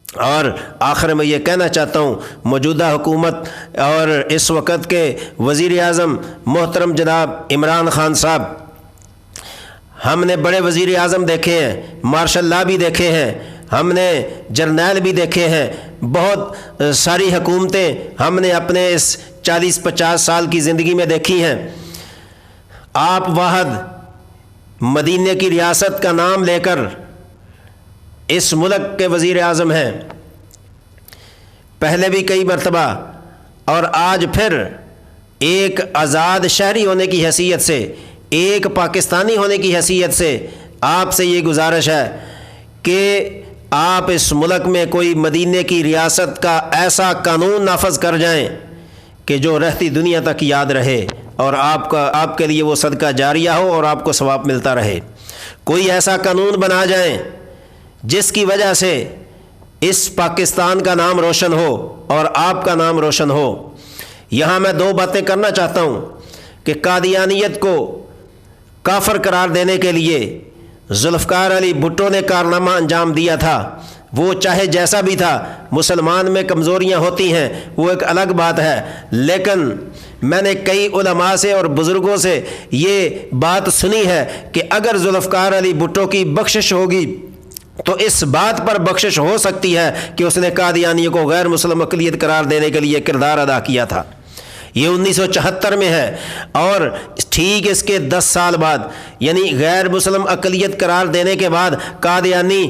اور آخر میں یہ کہنا چاہتا ہوں، موجودہ حکومت اور اس وقت کے وزیر اعظم محترم جناب عمران خان صاحب، ہم نے بڑے وزیر اعظم دیکھے ہیں، مارشل لا بھی دیکھے ہیں، ہم نے جرنیل بھی دیکھے ہیں، بہت ساری حکومتیں ہم نے اپنے اس 40-50 سال کی زندگی میں دیکھی ہیں۔ آپ واحد مدینہ کی ریاست کا نام لے کر اس ملک کے وزیر اعظم ہیں، پہلے بھی کئی مرتبہ اور آج پھر ایک آزاد شہری ہونے کی حیثیت سے، ایک پاکستانی ہونے کی حیثیت سے آپ سے یہ گزارش ہے کہ آپ اس ملک میں کوئی مدینہ کی ریاست کا ایسا قانون نافذ کر جائیں کہ جو رہتی دنیا تک یاد رہے اور آپ کے لیے وہ صدقہ جاریہ ہو اور آپ کو ثواب ملتا رہے۔ کوئی ایسا قانون بنا جائیں جس کی وجہ سے اس پاکستان کا نام روشن ہو اور آپ کا نام روشن ہو۔ یہاں میں دو باتیں کرنا چاہتا ہوں کہ قادیانیت کو کافر قرار دینے کے لیے ذوالفقار علی بھٹو نے کارنامہ انجام دیا تھا، وہ چاہے جیسا بھی تھا، مسلمان میں کمزوریاں ہوتی ہیں وہ ایک الگ بات ہے، لیکن میں نے کئی علماء سے اور بزرگوں سے یہ بات سنی ہے کہ اگر ذوالفقار علی بھٹو کی بخشش ہوگی تو اس بات پر بخشش ہو سکتی ہے کہ اس نے قادیانیوں کو غیر مسلم اقلیت قرار دینے کے لیے کردار ادا کیا تھا۔ یہ 1974 میں ہے، اور ٹھیک اس کے 10 سال بعد یعنی غیر مسلم اقلیت قرار دینے کے بعد قادیانی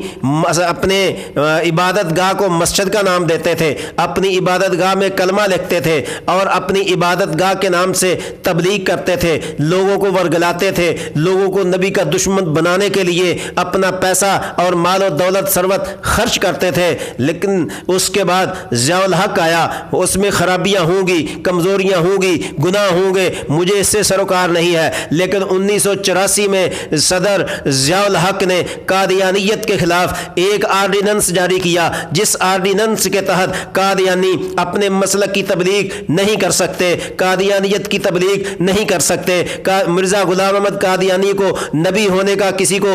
اپنے عبادت گاہ کو مسجد کا نام دیتے تھے، اپنی عبادت گاہ میں کلمہ لکھتے تھے اور اپنی عبادت گاہ کے نام سے تبلیغ کرتے تھے، لوگوں کو ورگلاتے تھے، لوگوں کو نبی کا دشمن بنانے کے لیے اپنا پیسہ اور مال و دولت ثروت خرچ کرتے تھے۔ لیکن اس کے بعد ضیاء الحق آیا، اس میں خرابیاں ہوں گی، کمزوریاں ہوں گی، گناہ ہوں گے، مجھے اس سے سروکار نہیں ہے، لیکن 1984 میں صدر ضیاء الحق نے قادیانیت کے خلاف ایک آرڈیننس جاری کیا، جس آرڈیننس کے تحت قادیانی اپنے مسلک کی تبلیغ نہیں کر سکتے، قادیانیت کی تبلیغ نہیں کر سکتے، مرزا غلام احمد قادیانی کو نبی ہونے کا کسی کو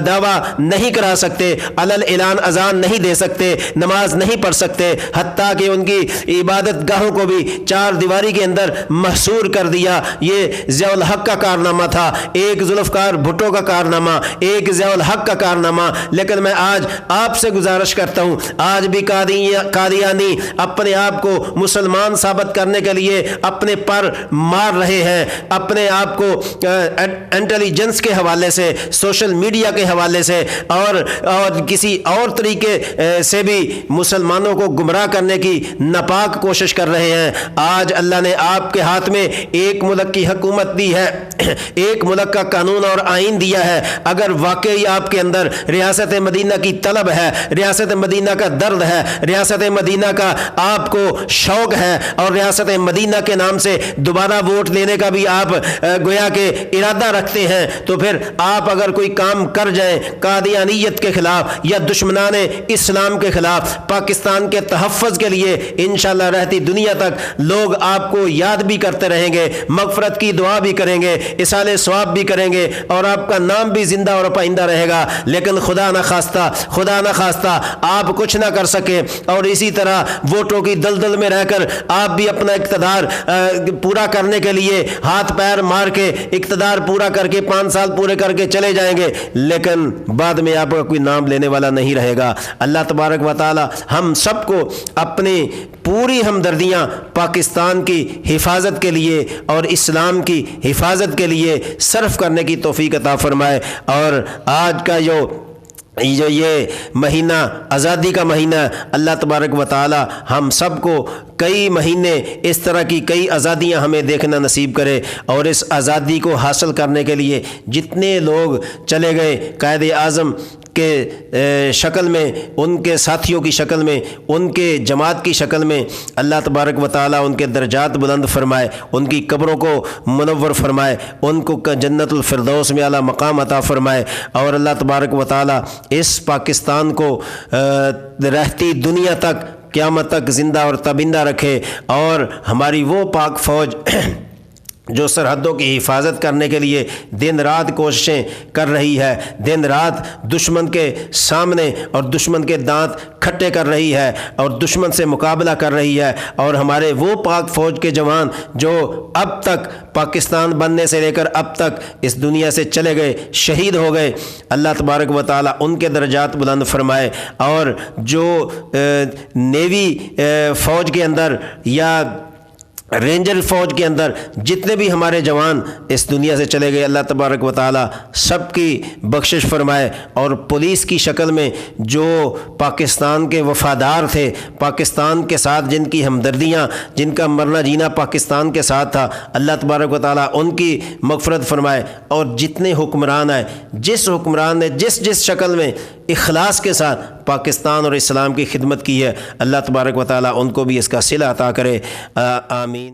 دعویٰ نہیں کرا سکتے، علل اعلان اذان نہیں دے سکتے، نماز نہیں پڑھ سکتے، حتیٰ کہ ان کی عبادت گاہوں کو بھی چار دیواری کے اندر محصور کر دیا۔ یہ ضیاء الحق کا کارنامہ تھا، ایک ذوالفقار بھٹو کا کارنامہ، ایک ضیاء الحق کا کارنامہ۔ لیکن میں آج آپ سے گزارش کرتا ہوں، آج بھی قادیانی اپنے آپ کو مسلمان ثابت کرنے کے لیے اپنے پر مار رہے ہیں، اپنے آپ کو انٹیلیجنس کے حوالے سے، سوشل میڈیا کے حوالے سے اور کسی اور طریقے سے بھی مسلمانوں کو گمراہ کرنے کی ناپاک کوشش کر رہے ہیں۔ آج اللہ نے آپ کے ہاتھ میں ایک ملک کی حکومت دی ہے، ایک ملک کا قانون اور آئین دیا ہے۔ اگر واقعی آپ کے اندر ریاست مدینہ کی طلب ہے، ریاست مدینہ کا درد ہے، ریاست مدینہ کا آپ کو شوق ہے اور ریاست مدینہ کے نام سے دوبارہ ووٹ لینے کا بھی آپ گویا کہ ارادہ رکھتے ہیں، تو پھر آپ اگر کوئی کام کر جائیں قادیانیت کے خلاف یا دشمنان اسلام کے خلاف، پاکستان کے تحفظ کے لیے، انشاءاللہ رہتی دنیا تک لوگ آپ کو یاد بھی کرتے رہیں گے، مغفرت کی دعا بھی کریں گے، اصالِ ثواب بھی کریں گے اور آپ کا نام بھی زندہ اور پائندہ رہے گا۔ لیکن خدا نہ خواستہ آپ کچھ نہ کر سکے اور اسی طرح ووٹوں کی دلدل میں رہ کر آپ بھی اپنا اقتدار پورا کرنے کے لیے ہاتھ پیر مار کے اقتدار پورا کر کے 5 سال پورے کر کے چلے جائیں گے، لیکن بعد میں آپ کا کوئی نام لینے والا نہیں رہے گا۔ اللہ تبارک و تعالی ہم سب کو اپنی پوری ہمدردیاں پاکستان کی حفاظت کے لیے اور اسلام کی حفاظت کے لیے صرف کرنے کی توفیق عطا فرمائے۔ اور آج کا جو یہ مہینہ آزادی کا مہینہ، اللہ تبارک و تعالی ہم سب کو کئی مہینے اس طرح کی کئی آزادیاں ہمیں دیکھنا نصیب کرے، اور اس آزادی کو حاصل کرنے کے لیے جتنے لوگ چلے گئے قائد اعظم کے شکل میں، ان کے ساتھیوں کی شکل میں، ان کے جماعت کی شکل میں، اللہ تبارک و تعالی ان کے درجات بلند فرمائے، ان کی قبروں کو منور فرمائے، ان کو جنت الفردوس میں اعلیٰ مقام عطا فرمائے، اور اللہ تبارک و تعالی اس پاکستان کو رہتی دنیا تک قیامت تک زندہ اور تابندہ رکھے، اور ہماری وہ پاک فوج جو سرحدوں کی حفاظت کرنے کے لیے دن رات کوششیں کر رہی ہے، دن رات دشمن کے سامنے اور دشمن کے دانت کھٹے کر رہی ہے اور دشمن سے مقابلہ کر رہی ہے، اور ہمارے وہ پاک فوج کے جوان جو اب تک پاکستان بننے سے لے کر اب تک اس دنیا سے چلے گئے، شہید ہو گئے، اللہ تبارک و تعالیٰ ان کے درجات بلند فرمائے، اور جو نیوی فوج کے اندر یا رینجر فوج کے اندر جتنے بھی ہمارے جوان اس دنیا سے چلے گئے، اللہ تبارک و تعالیٰ سب کی بخشش فرمائے، اور پولیس کی شکل میں جو پاکستان کے وفادار تھے، پاکستان کے ساتھ جن کی ہمدردیاں، جن کا مرنا جینا پاکستان کے ساتھ تھا، اللہ تبارک و تعالیٰ ان کی مغفرت فرمائے، اور جتنے حکمران آئے، جس حکمران نے جس شکل میں اخلاص کے ساتھ پاکستان اور اسلام کی خدمت کی ہے، اللہ تبارک و تعالیٰ ان کو بھی اس کا صلہ عطا کرے، آمین۔